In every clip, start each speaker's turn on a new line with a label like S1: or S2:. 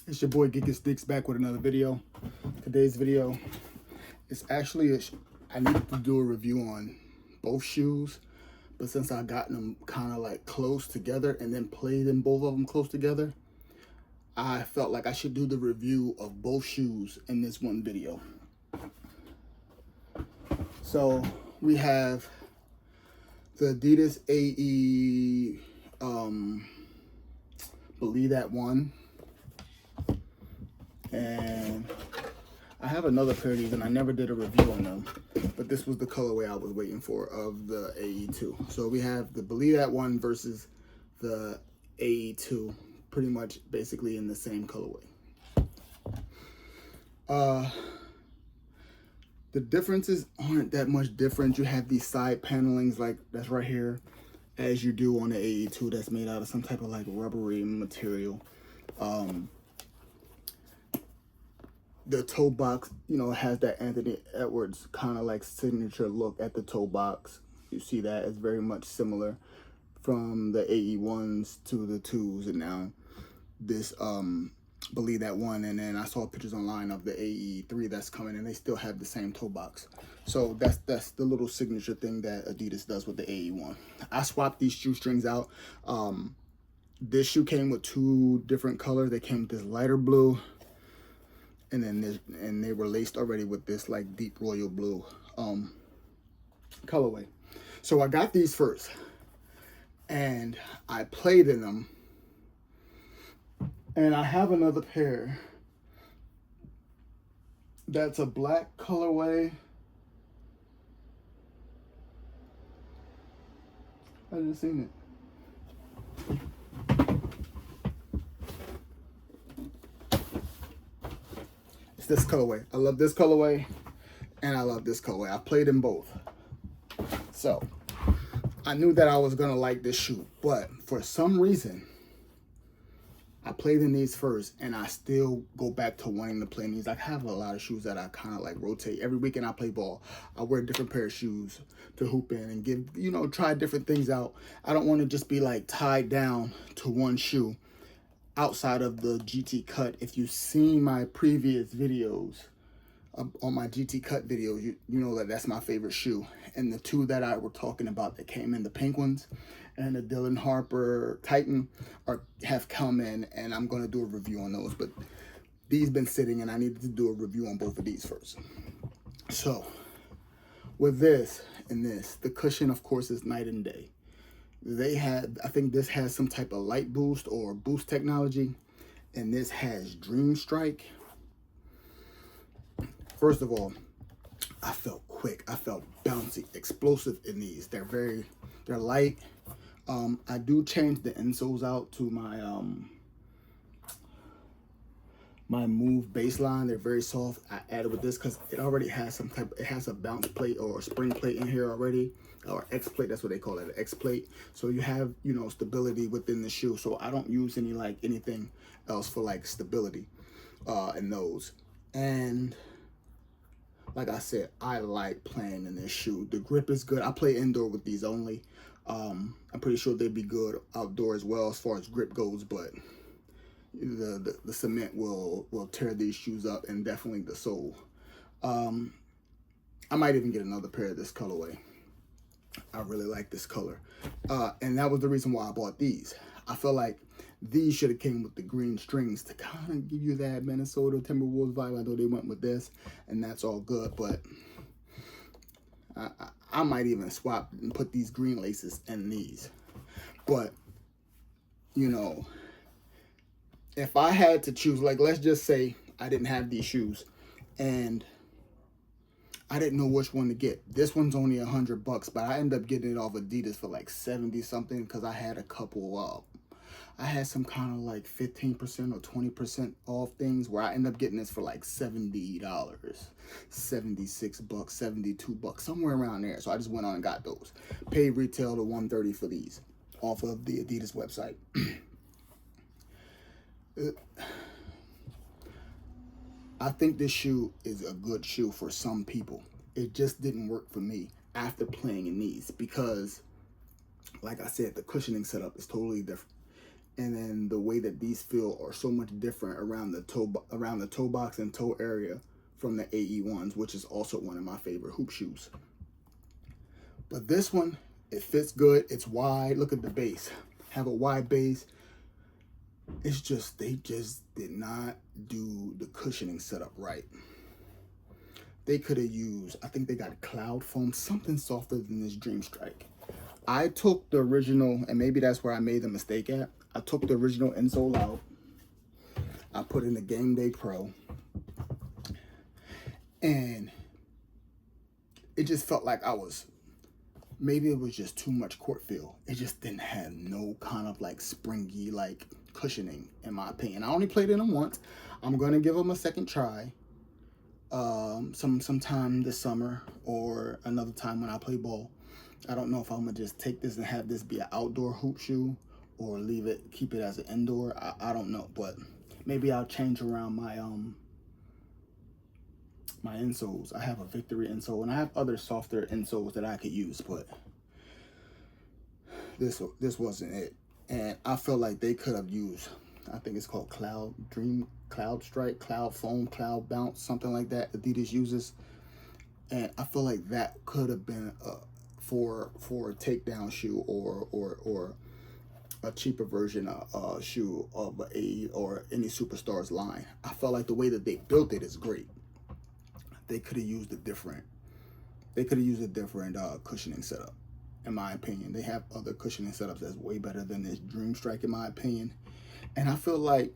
S1: It's your boy Geeky Sticks back with another video. Today's video is actually I needed to do a review on both shoes, but since I got them kind of like close together and then played in both of them close together, I felt like I should do the review of both shoes in this one video. So we have the Adidas AE Believe That One. And I have another pair of these and I never did a review on them, but this was the colorway I was waiting for of the AE2. So we have the Believe That One versus the AE2, pretty much basically in the same colorway. The differences aren't that much different. You have these side panelings like that's right here, as you do on the AE2, that's made out of some type of like rubbery material. The toe box, you know, has that Anthony Edwards kind of like signature look at the toe box. You see that it's very much similar from the AE1s to the 2s, and now this Believe That One. And then I saw pictures online of the AE3 that's coming, and they still have the same toe box. So that's the little signature thing that Adidas does with the AE1. I swapped these shoestrings out. This shoe came with two different colors. They came with this lighter blue, and then they were laced already with this like deep royal blue colorway. So I got these first and I played in them, and I have another pair that's a black colorway. I just seen it. This colorway. I love this colorway and I love this colorway. I played in both. So I knew that I was gonna like this shoe, but for some reason I played in these first and I still go back to wanting to play in these. I have a lot of shoes that I kind of like rotate. Every weekend I play ball, I wear a different pair of shoes to hoop in and give, you know, try different things out. I don't want to just be like tied down to one shoe. Outside of the GT Cut, if you've seen my previous videos, on my GT Cut videos, you know that that's my favorite shoe. And the two that I were talking about that came in, the pink ones and the Dylan Harper Titan, have come in, and I'm going to do a review on those. But these been sitting and I needed to do a review on both of these first. So with this and this, the cushion of course is night and day. They had, I think this has some type of light boost or boost technology, and this has Dream Strike. First of all, I felt quick, I felt bouncy, explosive in these. They're light. I do change the insoles out to my my Move baseline. They're very soft. I added with this because it already has some type, it has a bounce plate or a spring plate in here already, or X plate, that's what they call it, an X plate. So you have, you know, stability within the shoe. So I don't use anything else for like stability in those. And like I said, I like playing in this shoe. The grip is good. I play indoor with these only. I'm pretty sure they'd be good outdoor as well as far as grip goes, but the cement will tear these shoes up, and definitely the sole. I might even get another pair of this colorway. I really like this color, and that was the reason why I bought these. I feel like these should have came with the green strings to kind of give you that Minnesota Timberwolves vibe. I know they went with this, and that's all good, but I might even swap and put these green laces in these. But you know, if I had to choose, like let's just say I didn't have these shoes and I didn't know which one to get. This one's only $100, but I ended up getting it off Adidas for like 70 something because I had a couple I had some kind of like 15% or 20% off things where I ended up getting this for like $70, $76, $72, somewhere around there. So I just went on and got those. Paid retail to $130 for these off of the Adidas website. I think this shoe is a good shoe for some people. It just didn't work for me after playing in these because, like I said, the cushioning setup is totally different. and then the way that these feel are so much different around the toe box and toe area from the AE ones, which is also one of my favorite hoop shoes. But this one, it fits good. It's wide. Look at the base. Have a wide base. It's just, they just did not do the cushioning setup right. They could have used, I think they got cloud foam, something softer than this Dream Strike. I took the original, and maybe that's where I made the mistake at. I took the original insole out. I put in the Game Day Pro. And it just felt like maybe it was just too much court feel. It just didn't have no kind of like springy like cushioning, in my opinion. I only played in them once. I'm gonna give them a second try. Sometime this summer or another time when I play ball. I don't know if I'm gonna just take this and have this be an outdoor hoop shoe or keep it as an indoor. I don't know, but maybe I'll change around my my insoles. I have a Victory insole and I have other softer insoles that I could use, but this wasn't it. And I feel like they could have used, I think it's called Cloud Strike, Cloud Foam, Cloud Bounce, something like that Adidas uses. And I feel like that could have been for a takedown shoe or a cheaper version of shoe of or any Superstars line. I felt like the way that they built it is great. They could have used a different cushioning setup, in my opinion. They have other cushioning setups that's way better than this Dream Strike, in my opinion. And I feel like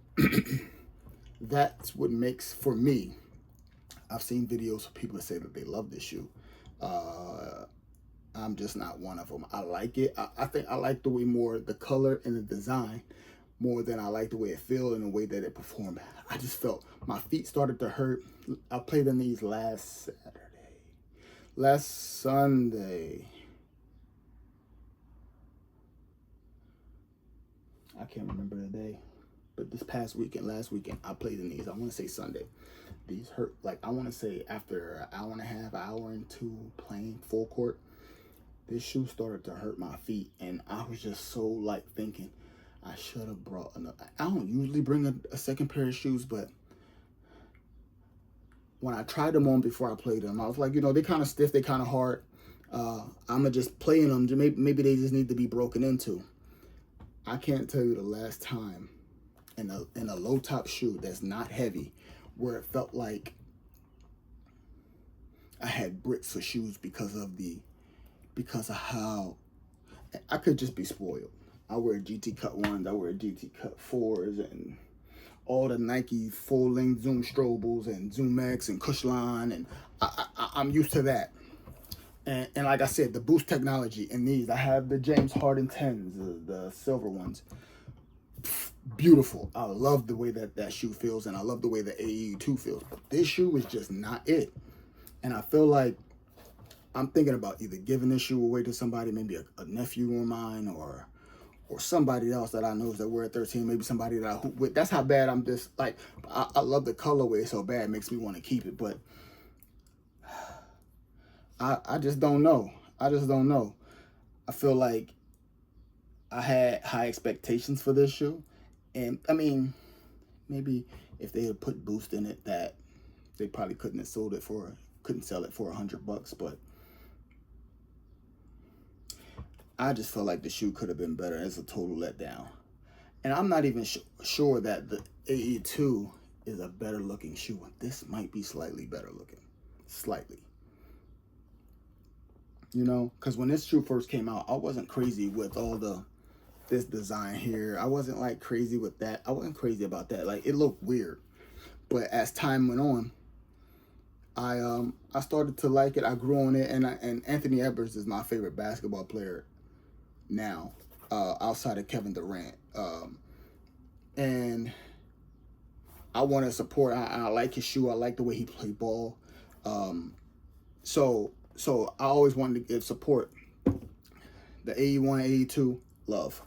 S1: that's what makes, for me, I've seen videos of people that say that they love this shoe. I'm just not one of them. I like it. I think I like the color and the design more than I like the way it feels and the way that it performed. I just felt my feet started to hurt. I played in these last Sunday. I can't remember the day, but last weekend, I played in these. I want to say Sunday. These hurt, like, I want to say after an hour and a half, hour and two playing full court, this shoe started to hurt my feet, and I was just so like thinking I should have brought another. I don't usually bring a second pair of shoes, but when I tried them on before I played them, I was like, they kind of stiff, they kind of hard. I'm gonna just play in them. Maybe they just need to be broken into. I can't tell you the last time in a low top shoe that's not heavy where it felt like I had bricks for shoes because of how I could just be spoiled. I wear GT Cut 1s, I wear GT Cut 4s, and all the Nike full-length Zoom Strobles and Zoom X and Cushline, and I'm used to that. And like I said, the boost technology in these, I have the James Harden 10s, the silver ones. Beautiful. I love the way that shoe feels, and I love the way the AE2 feels. But this shoe is just not it. And I feel like I'm thinking about either giving this shoe away to somebody, maybe a nephew of mine, or somebody else that I know that wear 13, maybe somebody that I hoop with. That's how bad I'm just, like, I love the colorway so bad, it makes me want to keep it, but I just don't know. I just don't know. I feel like I had high expectations for this shoe, and I mean, maybe if they had put boost in it, that they probably couldn't sell it for $100, but I just feel like the shoe could have been better. As a total letdown. And I'm not even sure that the AE2 is a better looking shoe. This might be slightly better looking. Slightly. Because when this shoe first came out, I wasn't crazy with all this design here. I wasn't like crazy with that. I wasn't crazy about that. Like, it looked weird. But as time went on, I started to like it. I grew on it, and Anthony Edwards is my favorite basketball player now, outside of Kevin Durant. And I want to support. I like his shoe. I like the way he played ball. So I always wanted to give support. The AE1, AE2, love.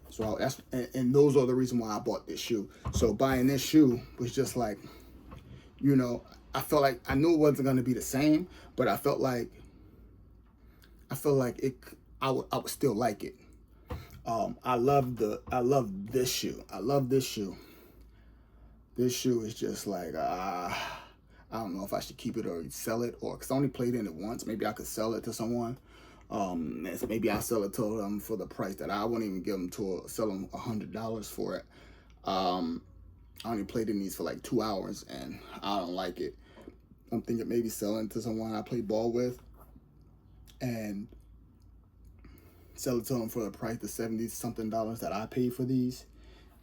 S1: So and those are the reason why I bought this shoe. So buying this shoe was just like, I felt like I knew it wasn't going to be the same, but I felt like I would still like it. I love this shoe. I love this shoe. This shoe is just like, I don't know if I should keep it or sell it, or because I only played in it once. Maybe I could sell it to someone. Maybe I sell it to them for the price that I wouldn't even give them sell them $100 for it. I only played in these for like 2 hours and I don't like it. I'm thinking maybe selling to someone I play ball with and sell it to them for the price, the 70 something dollars that I paid for these,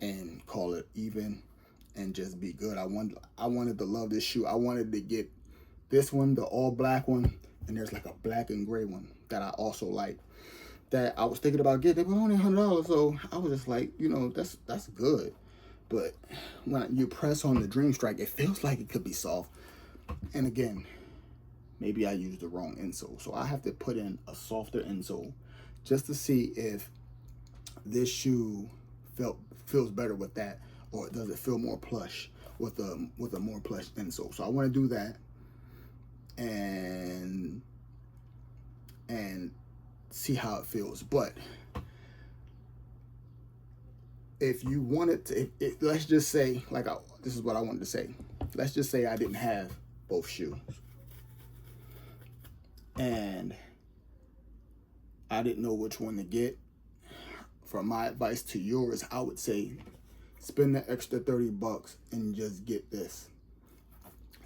S1: and call it even and just be good. I wanted to love this shoe. I wanted to get this one, the all black one, and there's like a black and gray one that I also like, that I was thinking about getting. They were only $100, so I was just like, you know, that's good. But when you press on the Dream Strike, it feels like it could be soft. And again, maybe I used the wrong insole, so I have to put in a softer insole just to see if this shoe feels better with that, or does it feel more plush with a more plush insole. So I want to do that and see how it feels. But if you wanted to, let's just say, this is what I wanted to say. Let's just say I didn't have both shoes and I didn't know which one to get. From my advice to yours, I would say spend the extra $30 and just get this.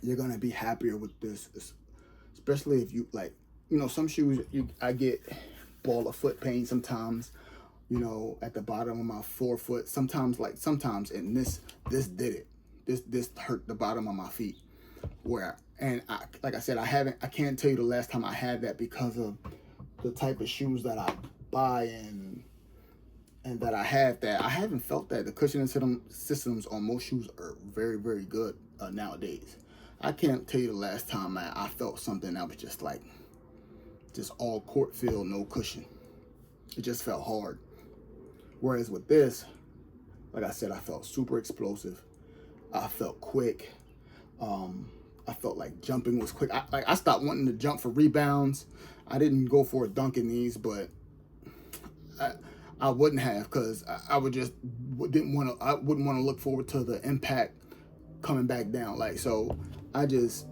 S1: You're gonna be happier with this, especially if you like, you know, some shoes I get ball of foot pain sometimes, you know, at the bottom of my forefoot. Sometimes, and this did it. This hurt the bottom of my feet. Like I said, I can't tell you the last time I had that, because of the type of shoes that I buy and that I have, that I haven't felt that. The cushioning systems on most shoes are very, very good nowadays. I can't tell you the last time I felt something that was just all court feel, no cushion. It just felt hard. Whereas with this, like I said, I felt super explosive. I felt quick. I felt like jumping was quick. I stopped wanting to jump for rebounds. I didn't go for a dunk in these, but I wouldn't have, because I wouldn't want to look forward to the impact coming back down. So I just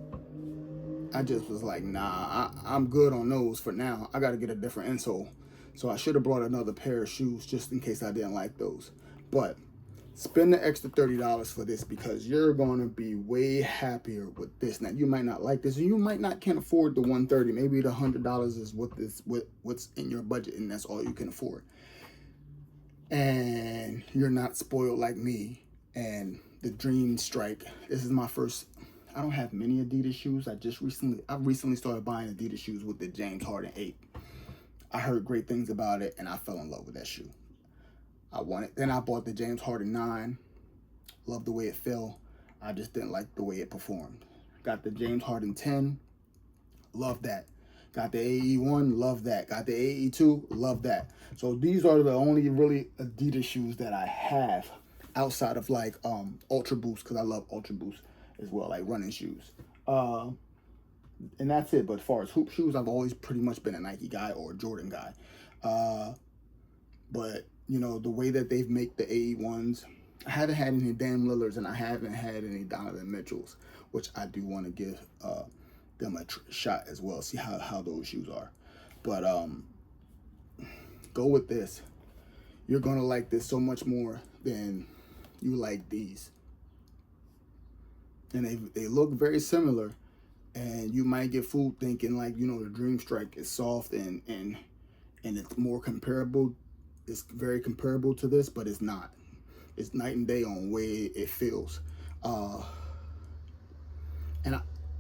S1: was like, nah, I'm good on those for now. I got to get a different insole. So I should have brought another pair of shoes just in case I didn't like those. But spend the extra $30 for this, because you're going to be way happier with this. Now, you might not like this, and you might not can afford the $130. Maybe the $100 is what's in your budget, and that's all you can afford. And you're not spoiled like me. And the Dream Strike, this is my first. I don't have many Adidas shoes. I recently started buying Adidas shoes with the James Harden 8. I heard great things about it, and I fell in love with that shoe. I want it. Then I bought the James Harden 9. Loved the way it felt. I just didn't like the way it performed. Got the James Harden 10. Loved that. Got the AE1, love that. Got the AE2, love that. So these are the only really Adidas shoes that I have outside of Ultra Boost, because I love Ultra Boost as well, like running shoes. And that's it. But as far as hoop shoes, I've always pretty much been a Nike guy or a Jordan guy. But, you know, the way that they've made the AE1s, I haven't had any Dame Lillards and I haven't had any Donovan Mitchells, which I do want to give them a shot as well, see how those shoes are. But go with this. You're gonna like this so much more than you like these, and they look very similar, and you might get fooled thinking the Dream Strike is soft and it's more comparable. It's very comparable to this, but it's not. It's night and day on way it feels. And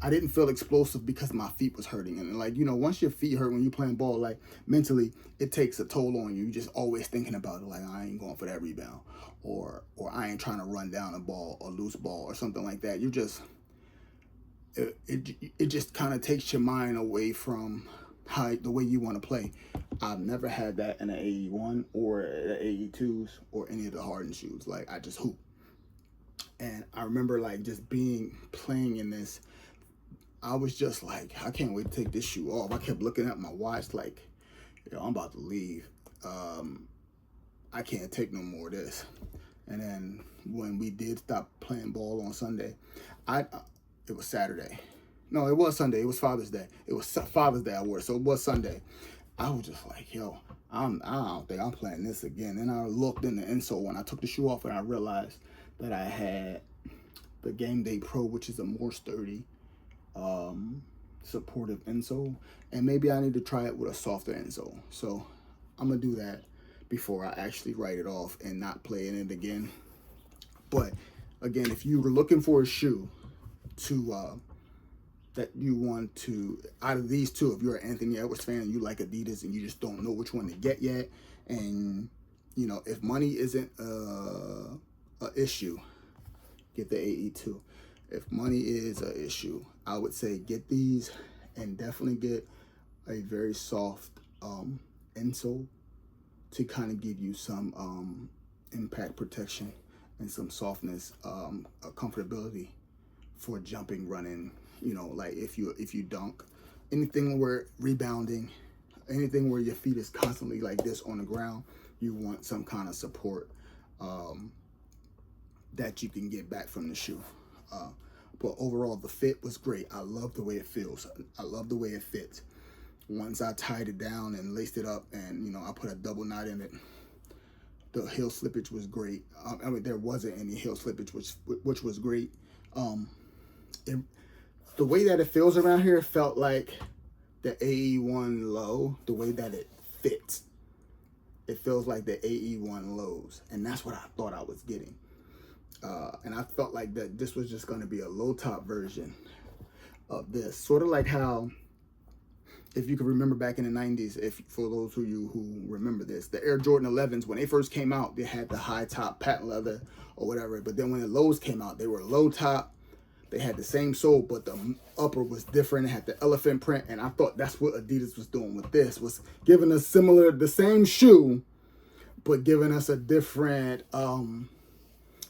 S1: I didn't feel explosive because my feet was hurting. And once your feet hurt when you're playing ball, mentally, it takes a toll on you. You're just always thinking about it, I ain't going for that rebound, or I ain't trying to run down a ball or loose ball or something like that. You just, it just kind of takes your mind away from the way you want to play. I've never had that in an AE1 or the AE2s or any of the Harden shoes. I just hoop. And I remember just playing in this, I was just I can't wait to take this shoe off. I kept looking at my watch I'm about to leave. I can't take no more of this. And then when we did stop playing ball on Sunday, it was Saturday. No, it was Sunday. It was Father's Day. It was Father's Day I wore, so it was Sunday. I was just like, yo, I don't think I'm playing this again. And I looked in the insole when I took the shoe off, and I realized that I had the Game Day Pro, which is a more sturdy, supportive insole. And maybe I need to try it with a softer insole. So I'm going to do that before I actually write it off and not play in it again. But again, if you were looking for a shoe to that you want to, out of these two, if you're an Anthony Edwards fan and you like Adidas and you just don't know which one to get yet, and you know, if money isn't a issue, get the AE2. If money is an issue, I would say get these, and definitely get a very soft insole to kind of give you some impact protection and some softness, comfortability for jumping, running. You know, like if you dunk, anything where rebounding, anything where your feet is constantly like this on the ground, you want some kind of support that you can get back from the shoe. But overall, the fit was great. I love the way it feels. I love the way it fits. Once I tied it down and laced it up, and you know, I put a double knot in it, the heel slippage was great. I mean, there wasn't any heel slippage, which was great. The way that it feels around here felt like the AE1 low, the way that it fits. It feels like the AE1 lows, and that's what I thought I was getting. And I felt like that this was just going to be a low top version of this. Sort of like how, if you can remember back in the 90s, for those of you who remember this, the Air Jordan 11s, when they first came out, they had the high top patent leather or whatever. But then when the lows came out, they were low top. They had the same sole, but the upper was different. It had the elephant print, and I thought that's what Adidas was doing with this, was giving us the same shoe, but giving us a different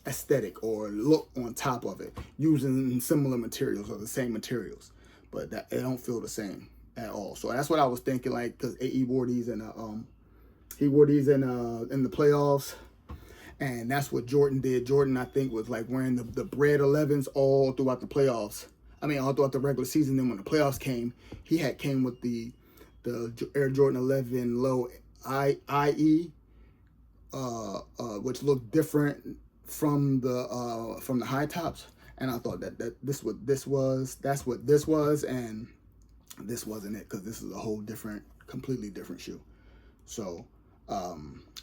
S1: aesthetic or look on top of it, using similar materials or the same materials, but that it don't feel the same at all. So that's what I was thinking, like, because AE wore these in he wore these in the playoffs. And that's what Jordan did. Jordan, I think, was like wearing the Bred 11s all throughout the playoffs. I mean, all throughout the regular season. Then when the playoffs came, he came with the Air Jordan 11 low IE, which looked different from the high tops. And I thought that that's what this was, and this wasn't it, because this is a whole completely different shoe. So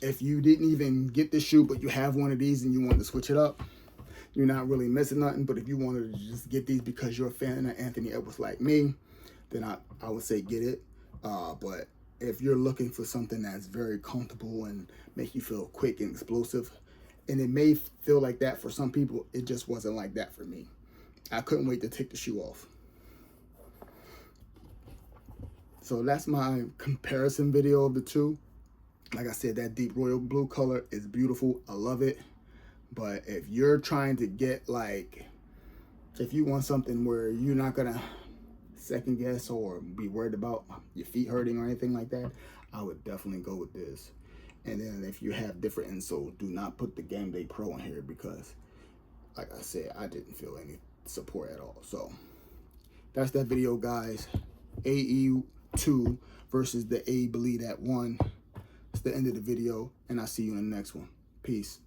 S1: if you didn't even get this shoe, but you have one of these and you want to switch it up, you're not really missing nothing. But if you wanted to just get these because you're a fan of Anthony Edwards like me, then I would say get it. But if you're looking for something that's very comfortable and make you feel quick and explosive, and it may feel like that for some people, it just wasn't like that for me. I couldn't wait to take the shoe off. So that's my comparison video of the two. Like I said, that deep royal blue color is beautiful. I love it. But if you're trying to get, like, if you want something where you're not going to second guess or be worried about your feet hurting or anything like that, I would definitely go with this. And then if you have different insoles, do not put the Game Day Pro in here, because, like I said, I didn't feel any support at all. So that's that video, guys. AE2 versus the A Bleed at 1. It's the end of the video, and I'll see you in the next one. Peace.